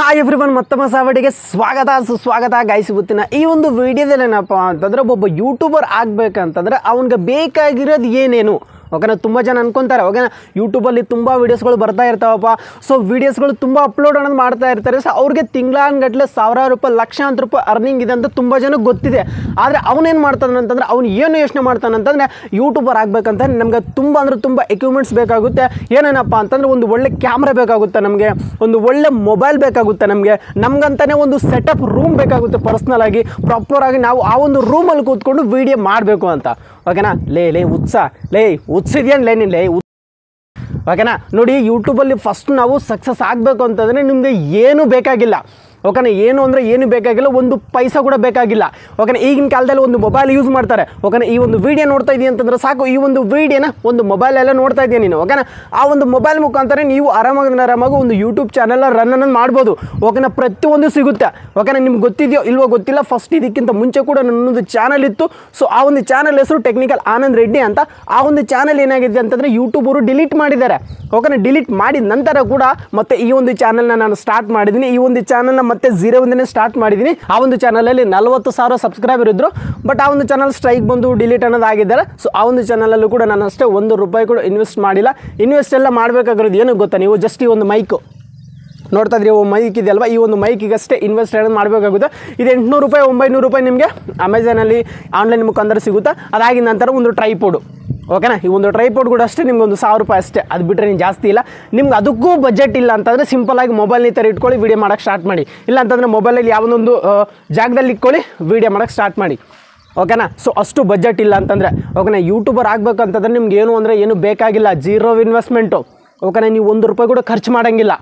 Hi everyone ಮತ್ತೊಮ್ಮೆ ಸಾವಡಿಗೆ ಸ್ವಾಗತ ಸುಸ್ವಾಗತ ಗೈಸ್. ಇವತ್ತಿನ ಈ ಒಂದು ವಿಡಿಯೋದಲ್ಲಿ ಏನಪ್ಪ ಅಂತಂದರೆ ಒಬ್ಬ ಯೂಟ್ಯೂಬರ್ ಆಗಬೇಕಂತಂದರೆ ಅವನಿಗೆ ಬೇಕಾಗಿರೋದು ಏನೇನು ಓಕೆನಾ. ತುಂಬ ಜನ ಅನ್ಕೊತಾರೆ ಓಕೆನಾ, ಯೂಟ್ಯೂಬಲ್ಲಿ ತುಂಬ ವೀಡಿಯೋಸ್ಗಳು ಬರ್ತಾ ಇರ್ತಾವಪ್ಪ. ಸೊ ವೀಡಿಯೋಸ್ಗಳು ತುಂಬ ಅಪ್ಲೋಡ್ ಅನ್ನೋದು ಮಾಡ್ತಾ ಇರ್ತಾರೆ. ಸೊ ಅವ್ರಿಗೆ ತಿಂಗಳಾನ್ಗಟ್ಲೆ ಸಾವಿರಾರು ರೂಪಾಯಿ ಲಕ್ಷಾಂತರ ರೂಪಾಯಿ ಅರ್ನಿಂಗ್ ಇದೆ ಅಂತ ತುಂಬ ಜನಕ್ಕೆ ಗೊತ್ತಿದೆ. ಆದರೆ ಅವನೇನು ಮಾಡ್ತಾನೆ ಅಂತಂದರೆ ಅವ್ನು ಏನು ಯೋಚನೆ ಮಾಡ್ತಾನೆ ಅಂತಂದರೆ ಯೂಟ್ಯೂಬರ್ ಆಗಬೇಕಂತ ನಮ್ಗೆ ತುಂಬ ಅಂದರೆ ತುಂಬ ಎಕ್ವಿಪ್ಮೆಂಟ್ಸ್ ಬೇಕಾಗುತ್ತೆ. ಏನೇನಪ್ಪ ಅಂತಂದರೆ ಒಂದು ಒಳ್ಳೆ ಕ್ಯಾಮ್ರಾ ಬೇಕಾಗುತ್ತೆ, ನಮಗೆ ಒಂದು ಒಳ್ಳೆ ಮೊಬೈಲ್ ಬೇಕಾಗುತ್ತೆ, ನಮಗಂತಲೇ ಒಂದು ಸೆಟಪ್ ರೂಮ್ ಬೇಕಾಗುತ್ತೆ. ಪರ್ಸ್ನಲಾಗಿ ಪ್ರಾಪರಾಗಿ ನಾವು ಆ ಒಂದು ರೂಮಲ್ಲಿ ಕೂತ್ಕೊಂಡು ವೀಡಿಯೋ ಮಾಡಬೇಕು ಅಂತ ಓಕೆನಾ. ಲೇ ಉತ್ಸಿದ್ಯೇನು ನೀನು ಓಕೆನಾ. ನೋಡಿ, ಯೂಟ್ಯೂಬಲ್ಲಿ ಫಸ್ಟ್ ನಾವು ಸಕ್ಸಸ್ ಆಗಬೇಕು ಅಂತಂದರೆ ನಿಮಗೆ ಏನೂ ಬೇಕಾಗಿಲ್ಲ ಓಕೆನಾ. ಏನು ಅಂದರೆ ಏನು ಬೇಕಾಗಿಲ್ಲ, ಒಂದು ಪೈಸಾ ಕೂಡ ಬೇಕಾಗಿಲ್ಲ ಓಕೆನಾ. ಈಗಿನ ಕಾಲದಲ್ಲಿ ಒಂದು ಮೊಬೈಲ್ ಯೂಸ್ ಮಾಡ್ತಾರೆ ಓಕೆನಾ. ಈ ಒಂದು ವೀಡಿಯೋ ನೋಡ್ತಾ ಇದೀಯ ಅಂತಂದ್ರೆ ಸಾಕು, ಈ ಒಂದು ವೀಡಿಯೋನ ಒಂದು ಮೊಬೈಲೆಲ್ಲ ನೋಡ್ತಾ ಇದೆಯಾ ನೀನು ಓಕೆನಾ. ಆ ಒಂದು ಮೊಬೈಲ್ ಮುಖಾಂತರ ನೀವು ಆರಾಮಾಗಿ ಒಂದು ಯೂಟ್ಯೂಬ್ ಚಾನಲ್ ರನ್ ಅನ್ನೋದು ಮಾಡ್ಬೋದು ಓಕೆನಾ. ಪ್ರತಿಯೊಂದು ಸಿಗುತ್ತೆ ಓಕೆನಾ. ನಿಮ್ಗೆ ಗೊತ್ತಿದೆಯೋ ಇಲ್ವೋ ಗೊತ್ತಿಲ್ಲ, ಫಸ್ಟ್ ಇದಕ್ಕಿಂತ ಮುಂಚೆ ಕೂಡ ನನ್ನೊಂದು ಚಾನಲ್ ಇತ್ತು. ಸೊ ಆ ಒಂದು ಚಾನಲ್ ಹೆಸರು ಟೆಕ್ನಿಕಲ್ ಆನಂದ್ ರೆಡ್ಡಿ ಅಂತ. ಆ ಒಂದು ಚಾನಲ್ ಏನಾಗಿದೆ ಅಂತಂದರೆ ಯೂಟ್ಯೂಬರು ಡಿಲೀಟ್ ಮಾಡಿದ್ದಾರೆ ಓಕೆನಾ. ಡಿಲೀಟ್ ಮಾಡಿದ ನಂತರ ಕೂಡ ಮತ್ತೆ ಈ ಒಂದು ಚಾನಲ್ನ ನಾನು ಸ್ಟಾರ್ಟ್ ಮಾಡಿದ್ದೀನಿ. ಈ ಒಂದು ಚಾನಲ್ನ ಮತ್ತೆ ಝೀರೋದಿಂದನೇ ಸ್ಟಾರ್ಟ್ ಮಾಡಿದ್ದೀನಿ. ಆ ಒಂದು ಚಾನಲಲ್ಲಿ 40,000 ಸಬ್ಸ್ಕ್ರೈಬರ್ ಇದ್ದರು. ಬಟ್ ಆ ಒಂದು ಚಾನಲ್ ಸ್ಟ್ರೈಕ್ ಬಂದು ಡಿಲೀಟ್ ಅನ್ನೋದಾಗಿದ್ದಾರೆ. ಸೊ ಆ ಒಂದು ಚಾನಲಲ್ಲೂ ಕೂಡ ನಾನು ಅಷ್ಟೇ ₹1 ಕೂಡ ಇನ್ವೆಸ್ಟ್ ಮಾಡಿಲ್ಲ. ಇನ್ವೆಸ್ಟ್ ಎಲ್ಲ ಮಾಡಬೇಕಾಗಿರೋದು ಏನು ಗೊತ್ತಾ, ನೀವು ಜಸ್ಟ್ ಈ ಒಂದು ಮೈಕು ನೋಡ್ತಾ ಇದ್ರಿ, ಮೈಕ್ ಇದೆಯಲ್ವ, ಈ ಒಂದು ಮೈಕಿಗಷ್ಟೇ ಇನ್ವೆಸ್ಟ್ ಅನ್ನೋದು ಮಾಡಬೇಕಾಗುತ್ತೆ. ಇದು ₹800 ₹900 ನಿಮಗೆ ಅಮೆಝಾನಲ್ಲಿ ಆನ್ಲೈನ್ ಮುಖಾಂತರ ಸಿಗುತ್ತೆ. ಅದಾಗಿದ ನಂತರ ಒಂದು ಟ್ರೈಪೋಡು ಓಕೆನಾ. ಈ ಒಂದು ಟ್ರೈಪೋಡ್ ಕೂಡ ಅಷ್ಟೇ ನಿಮ್ಗೆ ಒಂದು ₹1000 ಅಷ್ಟೇ, ಅದು ಬಿಟ್ಟರೆ ನೀವು ಜಾಸ್ತಿ ಇಲ್ಲ. ನಿಮ್ಗೆ ಅದಕ್ಕೂ ಬಜೆಟ್ ಇಲ್ಲ ಅಂತಂದರೆ ಸಿಂಪಲಾಗಿ ಮೊಬೈಲ್ ಈ ಥರ ಇಟ್ಕೊಳ್ಳಿ, ವೀಡಿಯೋ ಮಾಡೋಕ್ಕೆ ಸ್ಟಾರ್ಟ್ ಮಾಡಿ. ಇಲ್ಲ ಅಂತಂದರೆ ಮೊಬೈಲಲ್ಲಿ ಯಾವುದೊಂದು ಜಾಗದಲ್ಲಿ ಇಟ್ಕೊಳ್ಳಿ, ವೀಡಿಯೋ ಮಾಡೋಕ್ಕೆ ಸ್ಟಾರ್ಟ್ ಮಾಡಿ ಓಕೆನಾ. ಸೊ ಅಷ್ಟು ಬಜೆಟ್ ಇಲ್ಲ ಅಂತಂದರೆ ಓಕೆನಾ. ಯೂಟ್ಯೂಬರ್ ಆಗಬೇಕಂತಂದರೆ ನಿಮ್ಗೆ ಏನು ಅಂದರೆ ಏನು ಬೇಕಾಗಿಲ್ಲ, ಜೀರೋ ಇನ್ವೆಸ್ಟ್ಮೆಂಟು ಓಕೆನಾ. ನೀವು ₹1 ಕೂಡ ಖರ್ಚು ಮಾಡೋಂಗಿಲ್ಲ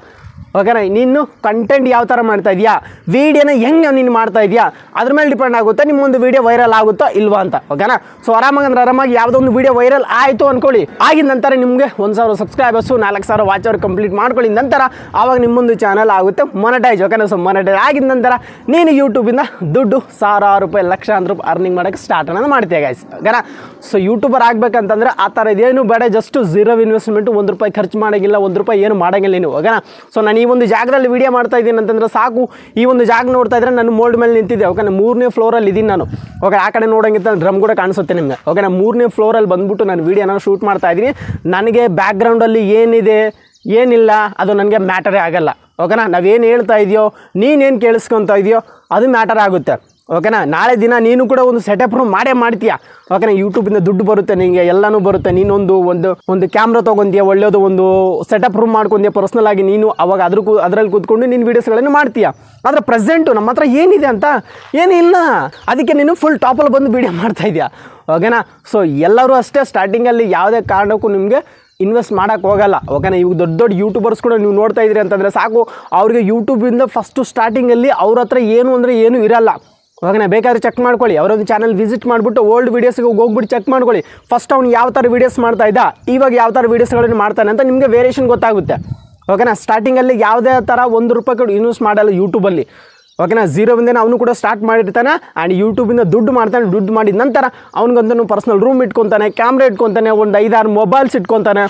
ಓಕೆನಾ. ನೀನು ಕಂಟೆಂಟ್ ಯಾವ ಥರ ಮಾಡ್ತಾ ಇದೆಯಾ, ವೀಡಿಯೋನ ಹೆಂಗೆ ನೀನು ಮಾಡ್ತಾ ಇದೆಯಾ, ಅದ್ರ ಮೇಲೆ ಡಿಪೆಂಡ್ ಆಗುತ್ತೆ ನಿಮ್ಮೊಂದು ವೀಡಿಯೋ ವೈರಲ್ ಆಗುತ್ತಾ ಇಲ್ವಾ ಅಂತ ಓಕೆನಾ. ಸೊ ಆರಾಮಾಗಿ ಯಾವುದೋ ಒಂದು ವೀಡಿಯೋ ವೈರಲ್ ಆಯಿತು ಅಂದ್ಕೊಳ್ಳಿ, ಆಗಿದ ನಂತರ ನಿಮಗೆ 1,000 ಸಬ್ಸ್ಕ್ರೈಬರ್ಸು 4,000 ವಾಚ್ ಅವರ್ ಕಂಪ್ಲೀಟ್ ಮಾಡ್ಕೊಳ್ಳಿ. ನಂತರ ಆವಾಗ ನಿಮ್ಮೊಂದು ಚಾನಲ್ ಆಗುತ್ತೆ ಮೊನಟೈಜ್ ಓಕೆನಾ. ಸೊ ಮೊನಟೈಜ್ ಆಗಿದ ನಂತರ ನೀನು ಯೂಟ್ಯೂಬಿಂದ ದುಡ್ಡು ₹1,000 ಲಕ್ಷಾಂತರ ರೂಪಾಯಿ ಅರ್ನಿಂಗ್ ಮಾಡೋಕ್ಕೆ ಸ್ಟಾರ್ಟ್ ಅನ್ನೋದು ಮಾಡ್ತೀಯ ಗೈಸ್ ಓಕೆನಾ. ಸೊ ಯೂಟ್ಯೂಬರ್ ಆಗಬೇಕಂತಂದರೆ ಆ ಥರ ಇದೇನು ಬೇಡ, ಜಸ್ಟ್ ಝೀರೋ ಇನ್ವೆಸ್ಟ್ಮೆಂಟು, ₹1 ಖರ್ಚು ಮಾಡೋಂಗಿಲ್ಲ, ₹1 ಏನು ಮಾಡೋಂಗಿಲ್ಲ ನೀವು ಓಕೆನಾ. ಸೊ ನಾನು ಈ ಒಂದು ಜಾಗದಲ್ಲಿ ವೀಡಿಯೋ ಮಾಡ್ತಾ ಇದ್ದೀನಿ ಅಂತಂದರೆ ಸಾಕು. ಈ ಒಂದು ಜಾಗ ನೋಡ್ತಾ ಇದ್ರೆ ನಾನು ಮೋಲ್ಡ್ ಮೇಲೆ ನಿಂತಿದ್ದೆ ಓಕೆನಾ. 3ನೇ ಫ್ಲೋರಲ್ಲಿ ಇದ್ದೀನಿ ನಾನು ಓಕೆ. ಆ ಕಡೆ ನೋಡೋಂಗಿಂತ ಡ್ರಮ್ ಕೂಡ ಕಾಣಿಸುತ್ತೆ ನಿಮಗೆ ಓಕೆನಾ. 3ನೇ ಫ್ಲೋರಲ್ಲಿ ಬಂದುಬಿಟ್ಟು ನಾನು ವೀಡಿಯೋನ ಶೂಟ್ ಮಾಡ್ತಾ ಇದ್ದೀನಿ. ನನಗೆ ಬ್ಯಾಕ್ಗ್ರೌಂಡಲ್ಲಿ ಏನಿದೆ ಏನಿಲ್ಲ ಅದು ನನಗೆ ಮ್ಯಾಟರೇ ಆಗಲ್ಲ ಓಕೆನಾ. ನಾವೇನು ಹೇಳ್ತಾ ಇದೆಯೋ, ನೀನೇನು ಕೇಳಿಸ್ಕೊತಾ ಇದೆಯೋ ಅದು ಮ್ಯಾಟರ್ ಆಗುತ್ತೆ ಓಕೆನಾ. ನಾಳೆ ದಿನ ನೀನು ಕೂಡ ಒಂದು ಸೆಟಪ್ ರೂಮ್ ಮಾಡೇ ಮಾಡ್ತೀಯ ಓಕೆನಾ. ಯೂಟ್ಯೂಬಿಂದ ದುಡ್ಡು ಬರುತ್ತೆ ನಿಮಗೆ, ಎಲ್ಲನೂ ಬರುತ್ತೆ. ನೀನೊಂದು ಕ್ಯಾಮ್ರಾ ತೊಗೊಂತೀಯ, ಒಳ್ಳೆಯದು ಒಂದು ಸೆಟಪ್ ರೂಮ್ ಮಾಡ್ಕೊಂತೀಯ ಪರ್ಸ್ನಲ್ ಆಗಿ ನೀನು. ಅವಾಗ ಅದರಲ್ಲಿ ಕೂತ್ಕೊಂಡು ನೀನು ವೀಡಿಯೋಸ್ಗಳನ್ನು ಮಾಡ್ತೀಯ. ಆದರೆ ಪ್ರೆಸೆಂಟು ನಮ್ಮ ಹತ್ರ ಏನಿದೆ ಅಂತ ಏನಿಲ್ಲ, ಅದಕ್ಕೆ ನೀನು ಫುಲ್ ಟಾಪಲ್ಲಿ ಬಂದು ವೀಡಿಯೋ ಮಾಡ್ತಾ ಇದೆಯಾ ಓಕೆನಾ. ಸೊ ಎಲ್ಲರೂ ಅಷ್ಟೇ, ಸ್ಟಾರ್ಟಿಂಗಲ್ಲಿ ಯಾವುದೇ ಕಾರಣಕ್ಕೂ ನಿಮಗೆ ಇನ್ವೆಸ್ಟ್ ಮಾಡೋಕ್ಕೆ ಹೋಗಲ್ಲ ಓಕೆನಾ. ಇವಾಗ ದೊಡ್ಡ ಯೂಟ್ಯೂಬರ್ಸ್ ಕೂಡ ನೀವು ನೋಡ್ತಾ ಇದ್ದೀರಿ ಅಂತಂದರೆ ಸಾಕು, ಅವ್ರಿಗೆ ಯೂಟ್ಯೂಬಿಂದ ಫಸ್ಟು ಸ್ಟಾರ್ಟಿಂಗಲ್ಲಿ ಅವ್ರ ಹತ್ರ ಏನು ಅಂದರೆ ಏನೂ ಇರಲ್ಲ ಓಕೆನಾ. ಬೇಕಾದ್ರೆ ಚೆಕ್ ಮಾಡ್ಕೊಳ್ಳಿ, ಅವರೊಂದು ಚಾನಲ್ ವಿಸಿಟ್ ಮಾಡಿಬಿಟ್ಟು ಓಲ್ಡ್ ವೀಡಿಯೋಸ್ಗೆ ಹೋಗ್ಬಿಟ್ಟು ಚೆಕ್ ಮಾಡ್ಕೊಳ್ಳಿ. ಫಸ್ಟ್ ಅವ್ನು ಯಾವ ಥರ ವೀಡಿಯೋಸ್ ಮಾಡ್ತಾ ಇದ್ದ, ಇವಾಗ ಯಾವ ಥರ ವೀಡಿಯೋಸ್ಗಳನ್ನು ಮಾಡ್ತಾನೆ ಅಂತ ನಿಮಗೆ ವೇರಿಯೇಷನ್ ಗೊತ್ತಾಗುತ್ತೆ ಓಕೆನಾ. ಸ್ಟಾರ್ಟಿಂಗಲ್ಲಿ ಯಾವುದೇ ಥರ ₹1 ಕೂಡ ಇನ್ವೆಸ್ಟ್ ಮಾಡಲ್ಲ ಯೂಟ್ಯೂಬಲ್ಲಿ ಓಕೆನಾ. ಝೀರೋವಿಂದನೇ ಅವನು ಕೂಡ ಸ್ಟಾರ್ಟ್ ಮಾಡಿರ್ತಾನೆ. ಆ್ಯಂಡ್ ಯೂಟ್ಯೂಬಿಂದ ದುಡ್ಡು ಮಾಡ್ತಾನೆ. ದುಡ್ಡು ಮಾಡಿದ ನಂತರ ಅವ್ನಿಗಂತೂ ಪರ್ಸ್ನಲ್ ರೂಮ್ ಇಟ್ಕೊತಾನೆ, ಕ್ಯಾಮ್ರಾ ಇಟ್ಕೊತಾನೆ, ಒಂದು 5-6 ಮೊಬೈಲ್ಸ್ ಇಟ್ಕೊತಾನೆ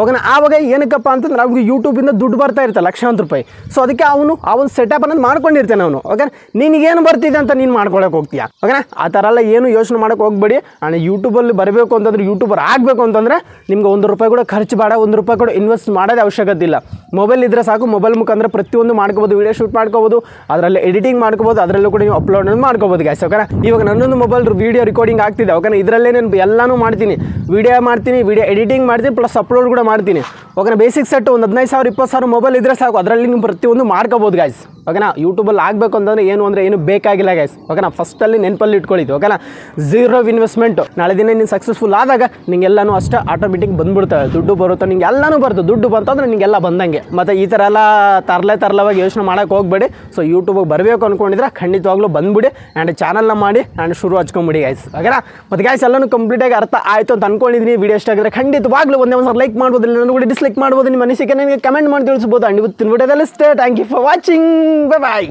ಓಕೆನಾ. ಆವಾಗ ಏನಕ್ಕಪ್ಪ ಅಂತಂದ್ರೆ ಅವ್ನಿಗೆ ಯೂಟ್ಯೂಬಿಂದ ದುಡ್ಡು ಬರ್ತಾ ಇರುತ್ತೆ ಲಕ್ಷಾಂತರ ರೂಪಾಯಿ. ಸೊ ಅದಕ್ಕೆ ಅವನು ಆ ಒಂದು ಸೆಟಪ್ ಅನ್ನೋದು ಮಾಡ್ಕೊಂಡಿರ್ತಾನೆ ಅವನು ಓಕೆ. ನಿನಗೇನು ಬರ್ತಿದೆ ಅಂತ ನೀನು ಮಾಡ್ಕೊಳಕ್ಕೆ ಹೋಗ್ತೀಯ ಓಕೆನಾ. ಆ ಥರ ಎಲ್ಲ ಏನು ಯೋಚನೆ ಮಾಡೋಕ್ಕೆ ಹೋಗ್ಬೇಡಿ. ಆ್ಯಂಡ್ ಯೂಟ್ಯೂಬಲ್ಲಿ ಬರಬೇಕು ಅಂತಂದ್ರೆ, ಯೂಟ್ಯೂಬರ್ ಆಗಬೇಕು ಅಂತಂದರೆ ನಿಮ್ಗೆ ₹1 ಕೂಡ ಖರ್ಚು ಬೇಡ, ₹1 ಕೂಡ ಇನ್ವೆಸ್ಟ್ ಮಾಡೋದೇ ಅವಶ್ಯಕತೆ ಇಲ್ಲ. ಮೊಬೈಲ್ ಇದ್ದರೆ ಸಾಕು. ಮೊಬೈಲ್ ಮುಖಾಂತರ ಪ್ರತಿಯೊಂದು ಮಾಡ್ಕೋಬೋದು, ವೀಡಿಯೋ ಶೂಟ್ ಮಾಡ್ಕೋಬೋದು, ಅದರಲ್ಲಿ ಎಡಿಟಿಂಗ್ ಮಾಡ್ಕೋಬೋದು, ಅದರಲ್ಲೂ ಕೂಡ ನೀವು ಅಪ್ಲೋಡ್ ಮಾಡ್ಕೋಬೋದು ಗೈಸ್ ಓಕೆನಾ. ಇವಾಗ ನನ್ನೊಂದು ಮೊಬೈಲ್ ವೀಡಿಯೋ ರೆಕಾರ್ಡಿಂಗ್ ಆಗ್ತಿದೆ ಓಕೆನಾ. ಇದರಲ್ಲೇ ನಾನು ಎಲ್ಲನೂ ಮಾಡ್ತೀನಿ, ವೀಡಿಯೋ ಎಡಿಟಿಂಗ್ ಮಾಡ್ತೀನಿ, ಪ್ಲಸ್ ಅಪ್ಲೋಡ್ ಕೂಡ ಮಾಡ್ತೀನಿ ಓಕೆನಾ. ಬೇಸಿಕ್ ಸೆಟ್ ಒಂದು 15,000 20,000 ಮೊಬೈಲ್ ಇದ್ದರೆ ಸಾಕು, ಅದರಲ್ಲಿ ನೀವು ಪ್ರತಿಯೊಂದು ಮಾಡ್ಕೋಬೋದು ಗೈಸ್ ಓಕೆನಾ. ಯೂಟ್ಯೂಬಲ್ಲಿ ಆಗಬೇಕು ಅಂತಂದರೆ ಏನು ಬೇಕಾಗಿಲ್ಲ ಗೈಸ್ ಓಕೆನಾ. ಫಸ್ಟಲ್ಲಿ ನೆನಪಲ್ಲಿ ಇಟ್ಕೊಳ್ಳಿದ್ದು ಓಕೆನಾ. Zero investment. ನಾಳೆ ದಿನ ನೀನು ಸಕ್ಸಸ್ಫುಲ್ ಆದಾಗ ನಿಂಗೆಲ್ಲನೂ ಅಷ್ಟೇ ಆಟೋಮೆಟಿಕ್ ಬಂದುಬಿಡ್ತವೆ, ದುಡ್ಡು ಬರುತ್ತೆ, ನಿಂಗೆ ಎಲ್ಲನೂ ಬರುತ್ತೆ. ದುಡ್ಡು ಬಂತಂದ್ರೆ ನಿಂಗೆಲ್ಲ ಬಂದಂಗೆ. ಮತ್ತು ಈ ಥರ ಎಲ್ಲ ತರಲವಾಗಿ ಯೋಚನೆ ಮಾಡೋಕ್ಕೆ ಹೋಗ್ಬೇಡಿ. ಸೊ ಯೂಟ್ಯೂಬಿಗೆ ಬರಬೇಕು ಅಂದ್ಕೊಂಡಿದ್ರೆ ಖಂಡಿತವಾಗ್ಲೂ ಬಂದುಬಿಡಿ ಆ್ಯಂಡ್ ಚಾನಲ್ನ ಮಾಡಿ ಆ್ಯಂಡ್ ಶುರು ಹಚ್ಕೊಂಬಿಡಿ ಗೈಸ್ ಓಕೆನಾ. ಮತ್ತು ಗೈಸ್ ಎಲ್ಲನೂ ಕಂಪ್ಲೀಟಾಗಿ ಅರ್ಥ ಆಯಿತು ಅಂತ ಅಂದ್ಕೊಂಡಿದ್ದೀನಿ. ವೀಡಿಯೋ ಇಷ್ಟ ಆಗಿದ್ರೆ ಖಂಡಿತವಾಗ್ಲೂ ಒಂದೇ ಸಲ ಲೈಕ್ ಮಾಡ್ಬೋದು, ಇಲ್ಲ ಕೂಡ ಡಿಸ್ಲೈಕ್ ಮಾಡ್ಬೋದು. ನಿಮ್ಮ ಅನಿಸಿಕೆ ನನಗೆ ಕಮೆಂಟ್ ಮಾಡಿ ತಿಳಿಸ್ಬೋದು. ಆ್ಯಂಡ್ ಇವತ್ತಿನ ವಿಡಿಯೋದಲ್ಲಿ thank you for watching. Bye.